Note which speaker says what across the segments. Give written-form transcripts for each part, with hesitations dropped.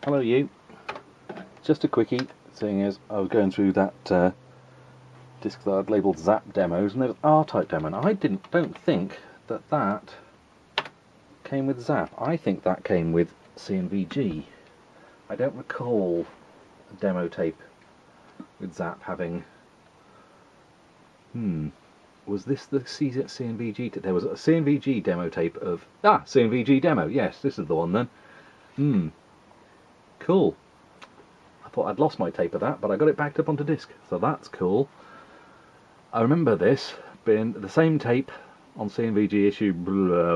Speaker 1: Hello you. Just a quickie, seeing as I was going through that disc that I'd labelled Zzap demos, and there was R-Type demo, and I don't think that came with Zzap. I think that came with C+VG. I don't recall a demo tape with Zzap having... Was this the C+VG? There was a C+VG demo tape of... C+VG demo, yes, this is the one then. Cool. I thought I'd lost my tape of that, but I got it backed up onto disc, so that's cool. I remember this being the same tape on C+VG issue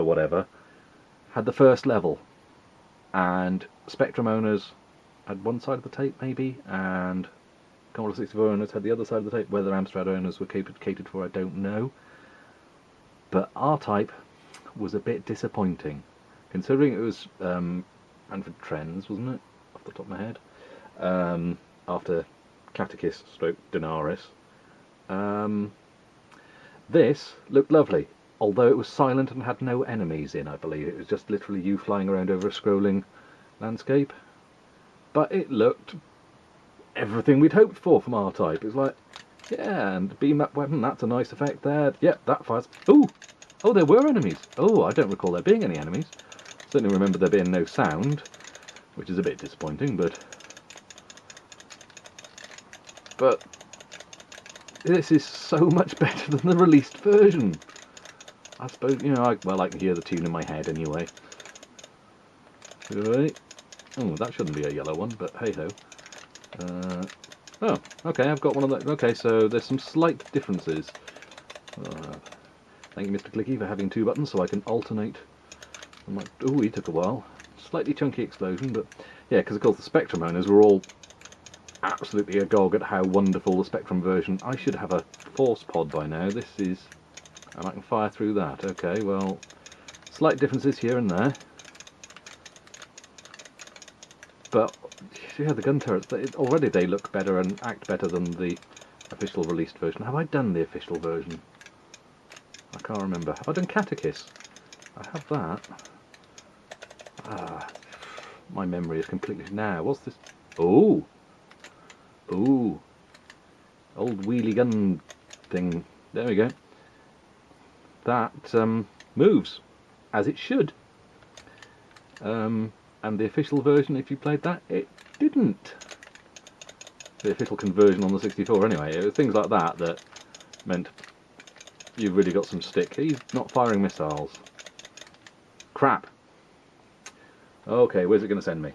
Speaker 1: whatever, had the first level, and Spectrum owners had one side of the tape maybe, and Commodore 64 owners had the other side of the tape. Whether Amstrad owners were catered for, I don't know. But R-Type was a bit disappointing, considering it was Hanford Trends, wasn't it? Off the top of my head. After Catechist / Denaris. This looked lovely, although it was silent and had no enemies in, I believe. It was just literally you flying around over a scrolling landscape. But it looked everything we'd hoped for from R-Type. It was like, yeah, and beam up weapon, that's a nice effect there. Yep, that fires. Oh, there were enemies. Oh, I don't recall there being any enemies. Certainly remember there being no sound, which is a bit disappointing, but this is so much better than the released version. I suppose, you know, I can hear the tune in my head anyway. Right. Oh, that shouldn't be a yellow one, but hey-ho. Oh, okay, I've got one of those. Okay, so there's some slight differences. Thank you, Mr. Clicky, for having two buttons so I can alternate. Oh, he took a while. Slightly chunky explosion, but yeah, because of course the Spectrum owners were all absolutely agog at how wonderful the Spectrum version. I should have a force pod by now. This is, and I can fire through that. Okay, well, slight differences here and there, but yeah, the gun turrets, already they look better and act better than the official released version. Have I done the official version? I can't remember. Have I done Catechist? I have that. My memory is completely... Now, what's this? Oh! Old wheelie gun thing. There we go. That moves, as it should. And the official version, if you played that, it didn't. The official conversion on the 64 anyway. It was things like that that meant you've really got some stick. He's not firing missiles. Crap. Okay, where's it going to send me?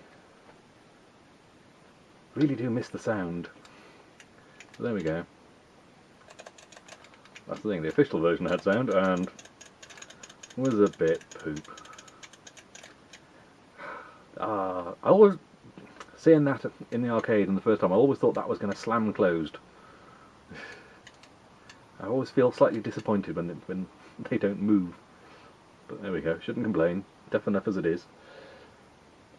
Speaker 1: Really do miss the sound. So there we go. That's the thing, the official version had sound and was a bit poop. I always, seeing that in the arcade in the first time, I always thought that was going to slam closed. I always feel slightly disappointed when they don't move. But there we go, shouldn't complain. Tough enough as it is.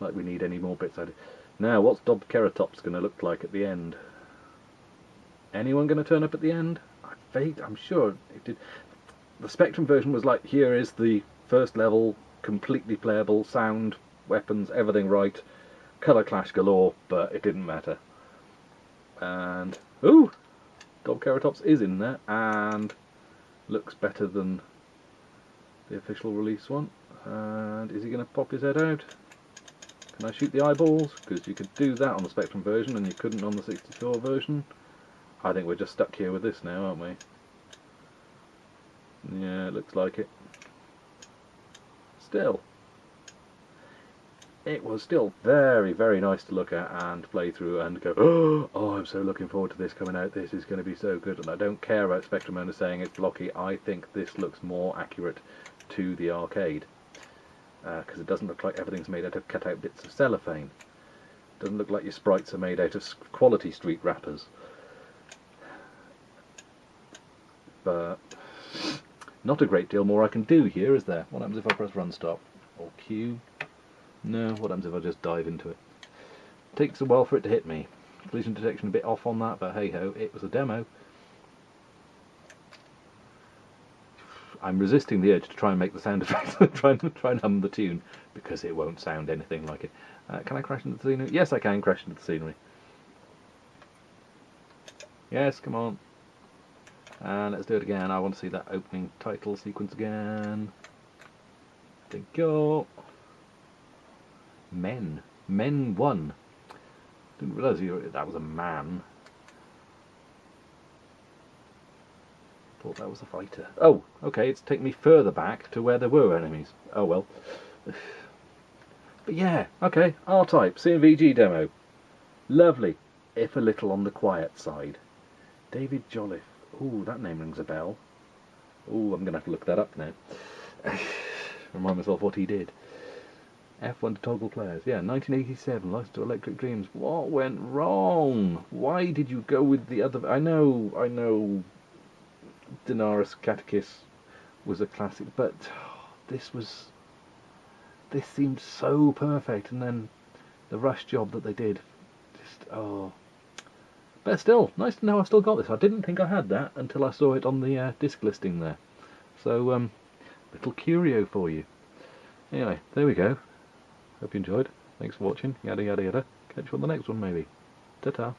Speaker 1: Like we need any more bits added. Now, what's Dobkeratops going to look like at the end? Anyone going to turn up at the end? I'm sure it did. The Spectrum version was like, here is the first level, completely playable, sound, weapons, everything right, colour clash galore, but it didn't matter. And, ooh! Dobkeratops is in there, and looks better than the official release one. And is he going to pop his head out? Can I shoot the eyeballs? Because you could do that on the Spectrum version and you couldn't on the 64 version. I think we're just stuck here with this now, aren't we? Yeah, it looks like it. Still. It was still very, very nice to look at and play through and go, oh, I'm so looking forward to this coming out. This is going to be so good. And I don't care about Spectrum owners saying it's blocky. I think this looks more accurate to the arcade. Because it doesn't look like everything's made out of cut-out bits of cellophane. It doesn't look like your sprites are made out of quality street wrappers. But not a great deal more I can do here, is there? What happens if I press run stop? Or Q? No, what happens if I just dive into it? Takes a while for it to hit me. Collision detection a bit off on that, but hey-ho, it was a demo. I'm resisting the urge to try and make the sound effects, try and hum the tune, because it won't sound anything like it. Can I crash into the scenery? Yes, I can crash into the scenery. Yes, come on. And let's do it again. I want to see that opening title sequence again. There we go. Men. Men 1. Didn't realise that was a man. Thought that was a fighter. Oh, okay, it's taken me further back to where there were enemies. Oh well. But yeah, okay, R-Type, C+VG demo. Lovely, if a little on the quiet side. David Jolliffe. Ooh, that name rings a bell. Ooh, I'm going to have to look that up now. Remind myself what he did. F1 to toggle players. Yeah, 1987, License to Electric Dreams. What went wrong? Why did you go with the other... I know Daenerys Catechis was a classic, but this seemed so perfect, and then the rush job that they did, just, oh. But still, nice to know I've still got this. I didn't think I had that until I saw it on the disc listing there. So, little curio for you. Anyway, there we go. Hope you enjoyed. Thanks for watching. Yada yada yada. Catch you on the next one maybe. Ta-ta.